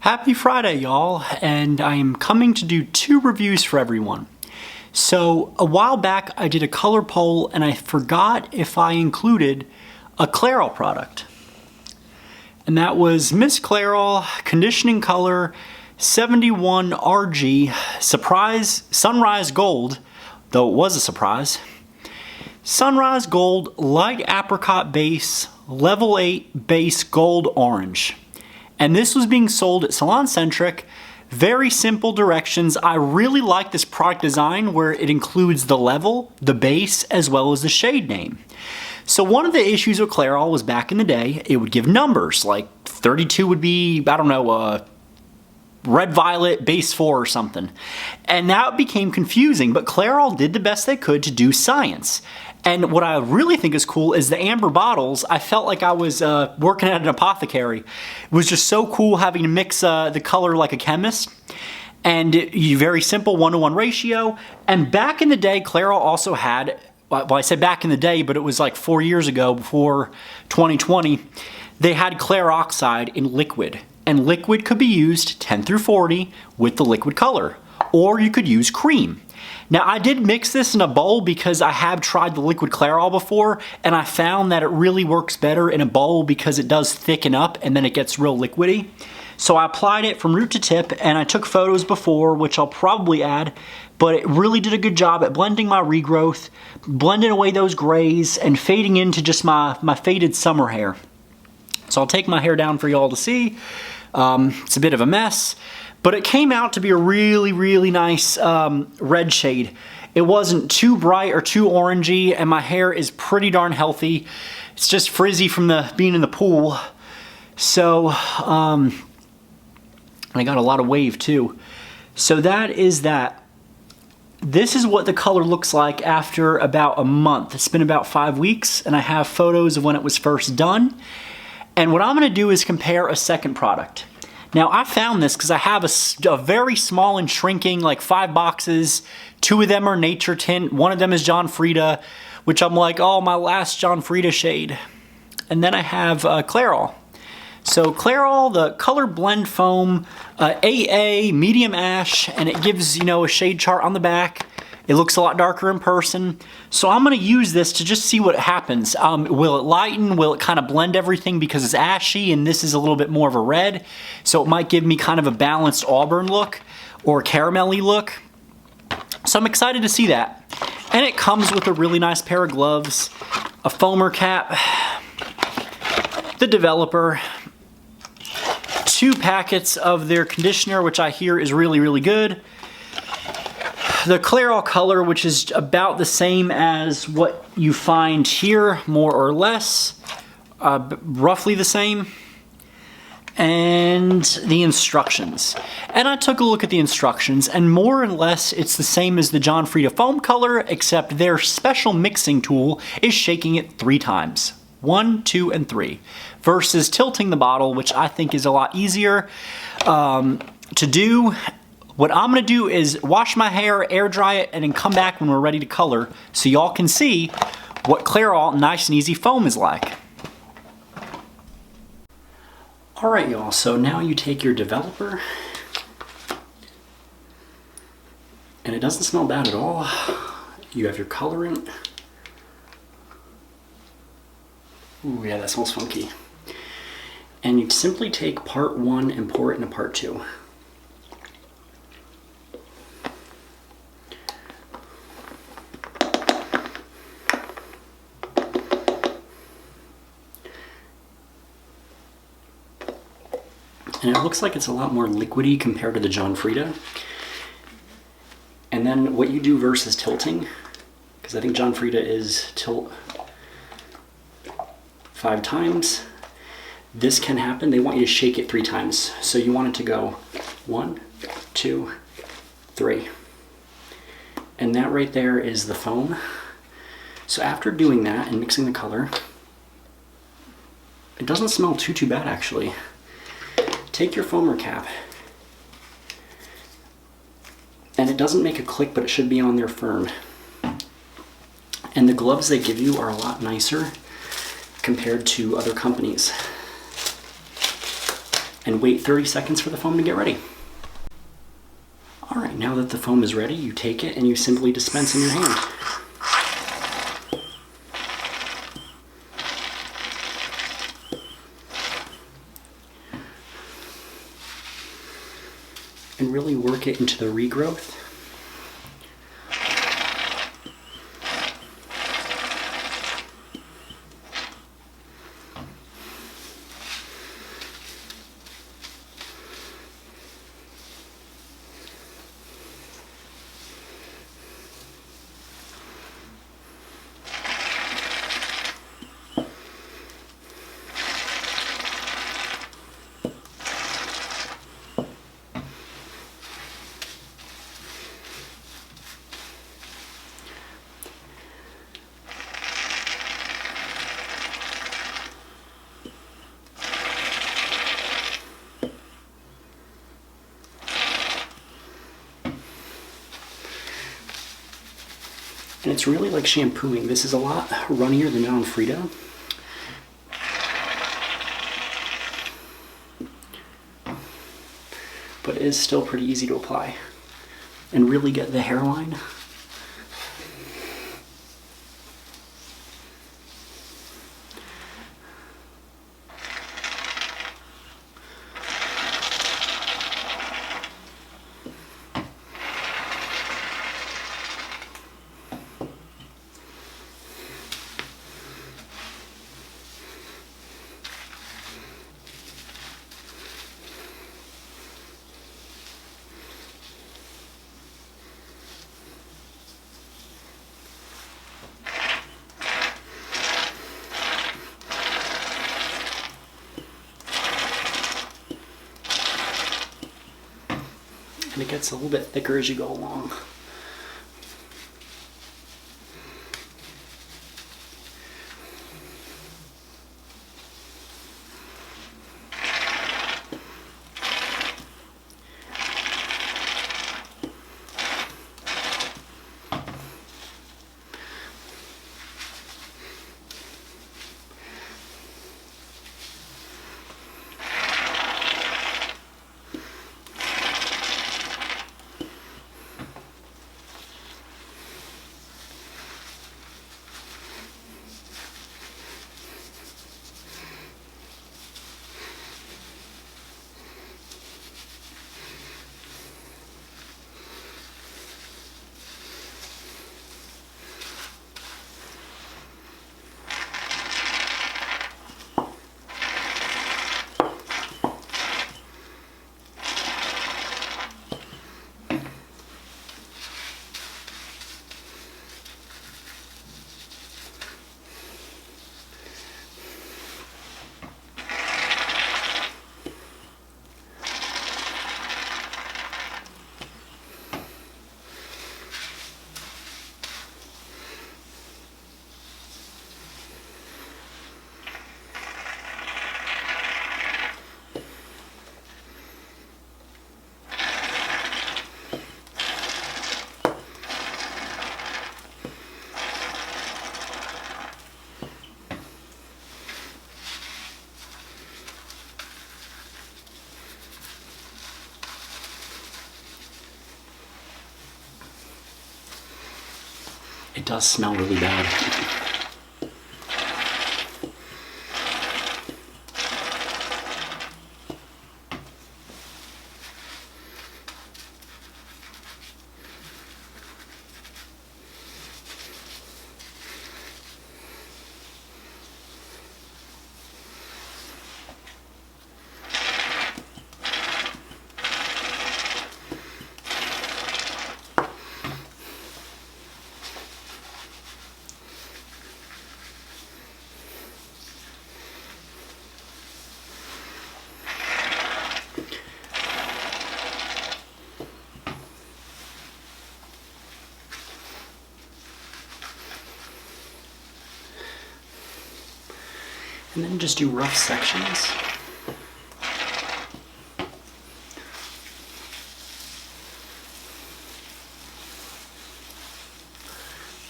Happy Friday, y'all, and I am coming to do 2 reviews for everyone. So, a while back I did a color poll and I forgot if I included a Clairol product. And that was Miss Clairol Conditioning Color 71 RG Surprise Sunrise Gold, though it was a surprise. Sunrise Gold Light Apricot Base Level 8 Base Gold Orange. And this was being sold at Salon Centric. Very simple directions. I really like this product design where it includes the level, the base, as well as the shade name. So one of the issues with Clairol was back in the day, it would give numbers, like 32 would be, I don't know, red violet base 4 or something. And that became confusing, but Clairol did the best they could to do science. And what I really think is cool is the amber bottles. I felt like I was working at an apothecary. It was just so cool having to mix the color like a chemist. And very simple 1-to-1 ratio. And back in the day, Clairol also had, well, I said back in the day, but it was like 4 years ago, before 2020, they had Clairoxide in liquid. And liquid could be used 10 through 40 with the liquid color. Or you could use cream. Now I did mix this in a bowl because I have tried the liquid Clairol before and I found that it really works better in a bowl because it does thicken up and then it gets real liquidy. So I applied it from root to tip and I took photos before, which I'll probably add, but it really did a good job at blending my regrowth, blending away those grays and fading into just my faded summer hair. So I'll take my hair down for y'all to see. It's a bit of a mess. But it came out to be a really, really nice red shade. It wasn't too bright or too orangey, and my hair is pretty darn healthy. It's just frizzy from being in the pool. So, and I got a lot of wave too. So that is that. This is what the color looks like after about a month. It's been about 5 weeks, and I have photos of when it was first done. And what I'm gonna do is compare a second product. Now I found this because I have a very small and shrinking, like 5 boxes. 2 of them are Nature Tint, 1 of them is John Frieda, which I'm like, oh, my last John Frieda shade. And then I have Clairol. So Clairol, the Color Blend Foam, AA, Medium Ash, and it gives, a shade chart on the back. It looks a lot darker in person. So I'm gonna use this to just see what happens. Will it lighten? Will it kind of blend everything because it's ashy and this is a little bit more of a red? So it might give me kind of a balanced auburn look or caramelly look. So I'm excited to see that. And it comes with a really nice pair of gloves, a foamer cap, the developer, 2 packets of their conditioner, which I hear is really, really good. The Clairol color, which is about the same as what you find here, more or less, roughly the same, and the instructions. And I took a look at the instructions, and more or less it's the same as the John Frieda foam color, except their special mixing tool is shaking it 3 times. 1, 2, and 3, versus tilting the bottle, which I think is a lot easier to do. What I'm gonna do is wash my hair, air dry it, and then come back when we're ready to color so y'all can see what Clairol Nice and Easy Foam is like. All right, y'all, so now you take your developer, and it doesn't smell bad at all. You have your colorant. Ooh, yeah, that smells funky. And you simply take part 1 and pour it into part 2. And it looks like it's a lot more liquidy compared to the John Frieda. And then what you do versus tilting, because I think John Frieda is tilt 5 times. This can happen. They want you to shake it 3 times. So you want it to go 1, 2, 3. And that right there is the foam. So after doing that and mixing the color, it doesn't smell too bad actually. Take your foamer cap, and it doesn't make a click, but it should be on there firm. And the gloves they give you are a lot nicer compared to other companies. and wait 30 seconds for the foam to get ready. All right, now that the foam is ready, you take it and you simply dispense in your hand. And really work it into the regrowth. And it's really like shampooing. This is a lot runnier than Don Frito. But it is still pretty easy to apply and really get the hairline. And it gets a little bit thicker as you go along. It does smell really bad. And then just do rough sections.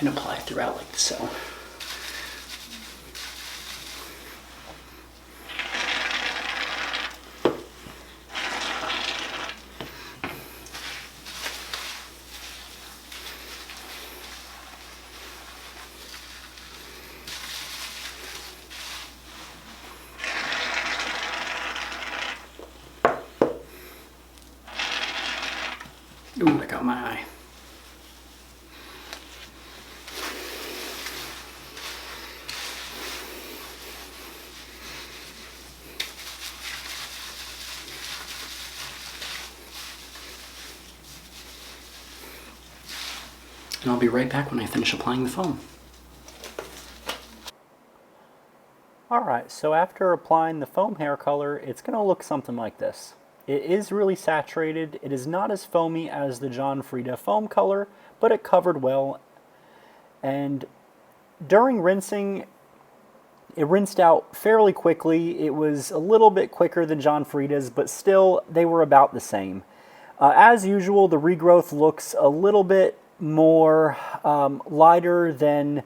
And apply throughout like so. Ooh, that got my eye. And I'll be right back when I finish applying the foam. Alright, so after applying the foam hair color, it's going to look something like this. It is really saturated. It is not as foamy as the John Frieda foam color, but it covered well. And during rinsing, it rinsed out fairly quickly. It was a little bit quicker than John Frieda's, but still they were about the same. As usual, the regrowth looks a little bit more lighter than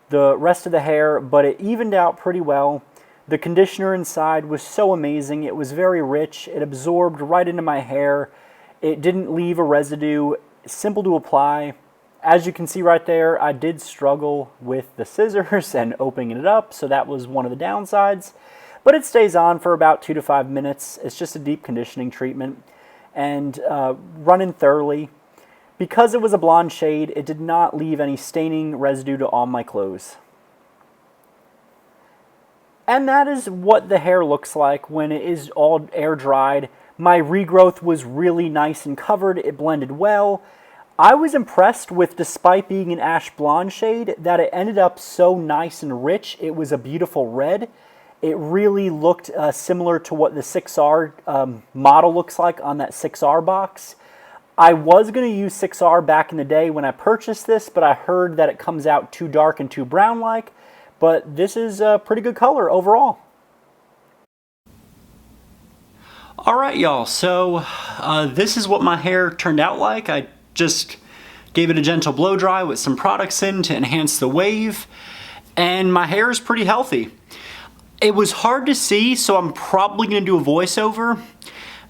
the rest of the hair, but it evened out pretty well. The conditioner inside was so amazing. It was very rich. It absorbed right into my hair. It didn't leave a residue. Simple to apply. As you can see right there, I did struggle with the scissors and opening it up, so that was one of the downsides. But it stays on for about 2 to 5 minutes. It's just a deep conditioning treatment and running thoroughly. Because it was a blonde shade, it did not leave any staining residue to all my clothes. And that is what the hair looks like when it is all air dried. My regrowth was really nice and covered. It blended well. I was impressed with, despite being an ash blonde shade, that it ended up so nice and rich. It was a beautiful red. It really looked similar to what the 6R model looks like on that 6R box. I was going to use 6R back in the day when I purchased this, but I heard that it comes out too dark and too brown-like. But this is a pretty good color overall. Alright y'all, so this is what my hair turned out like. I just gave it a gentle blow dry with some products in to enhance the wave. And my hair is pretty healthy. It was hard to see, so I'm probably going to do a voiceover.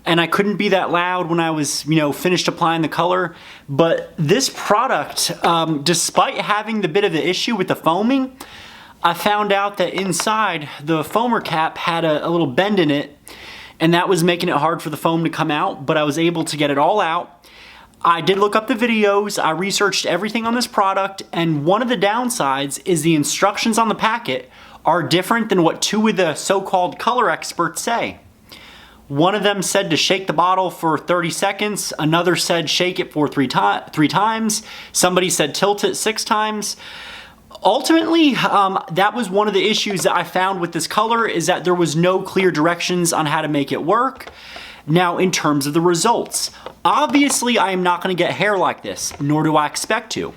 And I couldn't be that loud when I was, finished applying the color. But this product, despite having the bit of the issue with the foaming, I found out that inside the foamer cap had a little bend in it, and that was making it hard for the foam to come out, but I was able to get it all out. I did look up the videos, I researched everything on this product, and one of the downsides is the instructions on the packet are different than what 2 of the so-called color experts say. One of them said to shake the bottle for 30 seconds. Another said shake it for three times. Somebody said tilt it 6 times. Ultimately, that was one of the issues that I found with this color, is that there was no clear directions on how to make it work. Now, in terms of the results, obviously I am not going to get hair like this, nor do I expect to.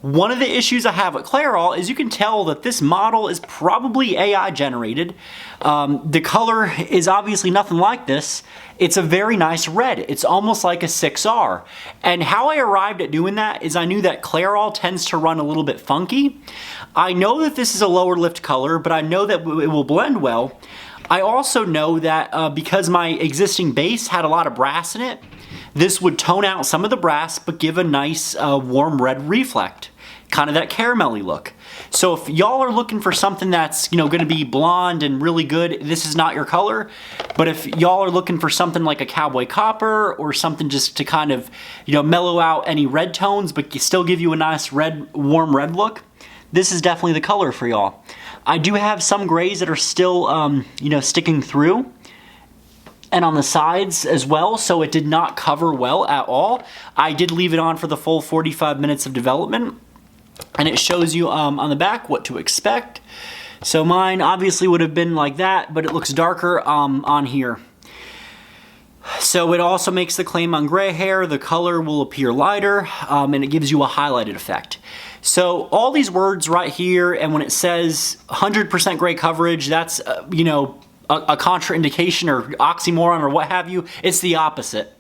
One of the issues I have with Clairol is you can tell that this model is probably AI generated. The color is obviously nothing like this. It's a very nice red. It's almost like a 6R. And how I arrived at doing that is I knew that Clairol tends to run a little bit funky. I know that this is a lower lift color, but I know that it will blend well. I also know that because my existing base had a lot of brass in it, this would tone out some of the brass, but give a nice warm red reflect. Kind of that caramelly look. So if y'all are looking for something that's, going to be blonde and really good, this is not your color. But if y'all are looking for something like a cowboy copper or something just to kind of, mellow out any red tones, but still give you a nice red, warm red look, this is definitely the color for y'all. I do have some grays that are still, sticking through, and on the sides as well, so it did not cover well at all. I did leave it on for the full 45 minutes of development, and it shows you on the back what to expect. So mine obviously would have been like that, but it looks darker on here. So it also makes the claim on gray hair, the color will appear lighter, and it gives you a highlighted effect. So all these words right here, and when it says 100% gray coverage, that's, a contraindication or oxymoron or what have you. It's the opposite.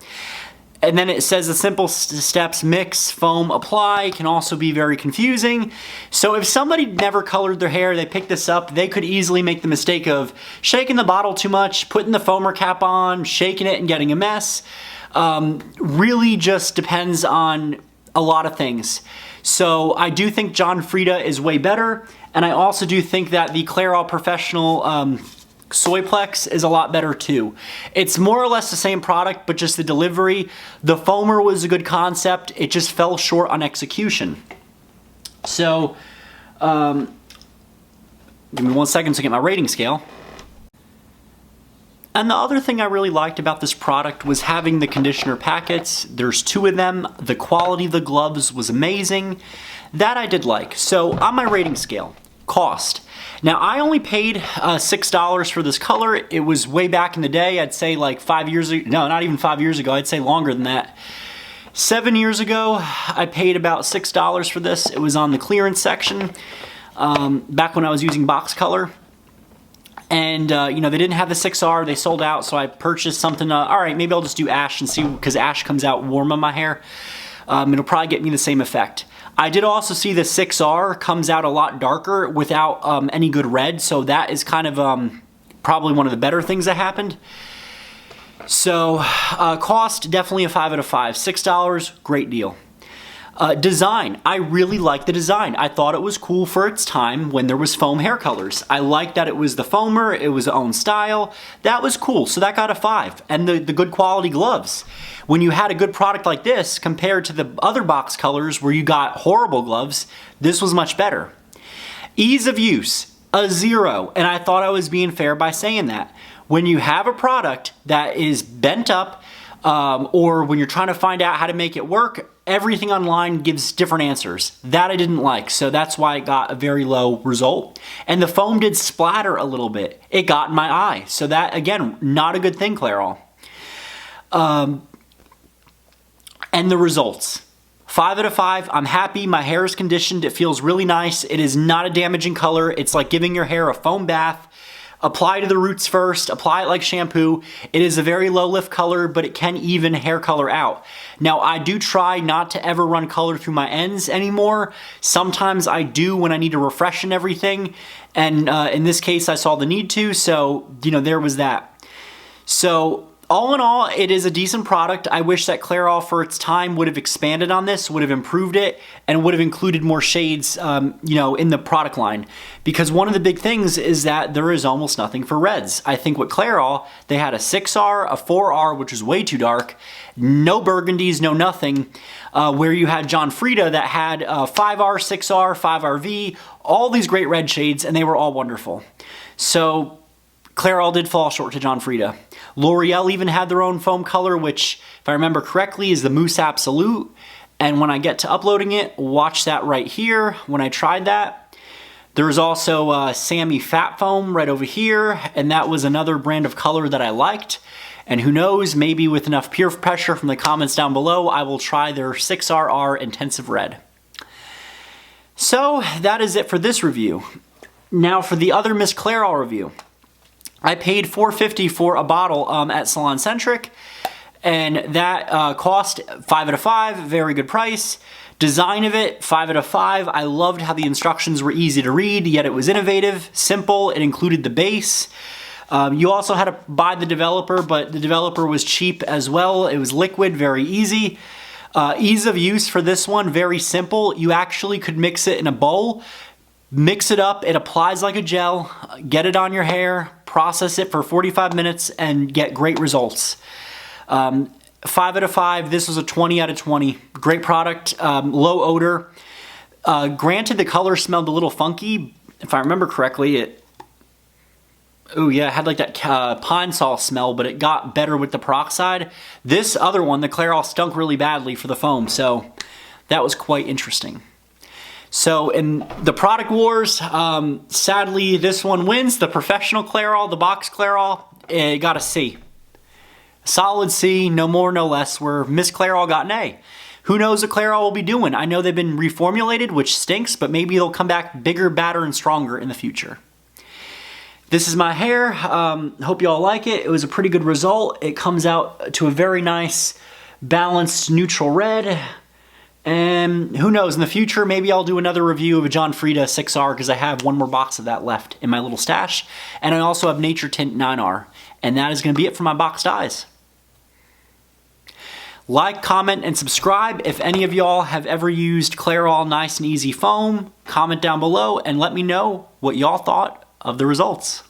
And then it says the simple steps: mix, foam, apply, can also be very confusing. So if somebody never colored their hair, they pick this up, they could easily make the mistake of shaking the bottle too much, putting the foamer cap on, shaking it and getting a mess. Really just depends on a lot of things. So I do think John Frieda is way better, and I also do think that the Clairol Professional Soyplex is a lot better too. It's more or less the same product, but just the delivery. The foamer was a good concept. It just fell short on execution. So, give me 1 second to get my rating scale. And the other thing I really liked about this product was having the conditioner packets. There's 2 of them. The quality of the gloves was amazing. That I did like. So on my rating scale, cost. Now I only paid $6 for this color. It was way back in the day. I'd say like 5 years ago. No, not even 5 years ago. I'd say longer than that. 7 years ago, I paid about $6 for this. It was on the clearance section back when I was using box color. And, you know, they didn't have the 6R, they sold out, so I purchased something, all right, maybe I'll just do ash and see, because ash comes out warm on my hair. It'll probably get me the same effect. I did also see the 6R comes out a lot darker without any good red, so that is kind of probably one of the better things that happened. So, cost, definitely a 5 out of 5. $6, great deal. Design, I really like the design. I thought it was cool for its time when there was foam hair colors. I liked that it was the foamer, it was its own style. That was cool, so that got a 5. And the good quality gloves. When you had a good product like this compared to the other box colors where you got horrible gloves, this was much better. Ease of use, a 0, and I thought I was being fair by saying that. When you have a product that is bent up, or when you're trying to find out how to make it work, everything online gives different answers. That I didn't like, so that's why it got a very low result. And the foam did splatter a little bit. It got in my eye, so that, again, not a good thing, Clairol. And the results. 5 out of 5, I'm happy, my hair is conditioned, it feels really nice, it is not a damaging color, it's like giving your hair a foam bath. Apply to the roots first, apply it like shampoo. It is a very low lift color, but it can even hair color out. Now I do try not to ever run color through my ends anymore. Sometimes I do when I need to refreshen everything. And in this case I saw the need to, so you know, there was that. So all in all, it is a decent product. I wish that Clairol for its time would have expanded on this, would have improved it, and would have included more shades you know, in the product line. Because one of the big things is that there is almost nothing for reds. I think with Clairol, they had a 6R, a 4R, which is way too dark, no burgundies, no nothing, where you had John Frieda that had 5R, 6R, 5RV, all these great red shades, and they were all wonderful. So Clairol did fall short to John Frieda. L'Oreal even had their own foam color, which, if I remember correctly, is the Mousse Absolute. And when I get to uploading it, watch that right here when I tried that. There's also Sammy Fat Foam right over here, and that was another brand of color that I liked. And who knows, maybe with enough peer pressure from the comments down below, I will try their 6RR Intensive Red. So that is it for this review. Now for the other Miss Clairol review. I paid $4.50 for a bottle at Salon Centric, and that cost 5 out of 5, very good price. Design of it, 5 out of 5. I loved how the instructions were easy to read, yet it was innovative, simple, it included the base. You also had to buy the developer, but the developer was cheap as well. It was liquid, very easy. Ease of use for this one, very simple. You actually could mix it in a bowl, mix it up, it applies like a gel, get it on your hair, process it for 45 minutes, and get great results. 5 out of 5, this was a 20 out of 20. Great product, low odor. Granted, the color smelled a little funky. If I remember correctly, it had like that pine saw smell, but it got better with the peroxide. This other one, the Clairol, stunk really badly for the foam, so that was quite interesting. So in the product wars, sadly this one wins. The professional Clairol, the box Clairol, it got a C. Solid C, no more, no less, where Miss Clairol got an A. Who knows what Clairol will be doing? I know they've been reformulated, which stinks, but maybe they'll come back bigger, badder, and stronger in the future. This is my hair. Hope you all like it. It was a pretty good result. It comes out to a very nice, balanced, neutral red. And who knows, in the future, maybe I'll do another review of a John Frieda 6R because I have one more box of that left in my little stash. And I also have Nature Tint 9R. And that is going to be it for my boxed eyes. Like, comment, and subscribe. If any of y'all have ever used Clairol Nice and Easy Foam, comment down below and let me know what y'all thought of the results.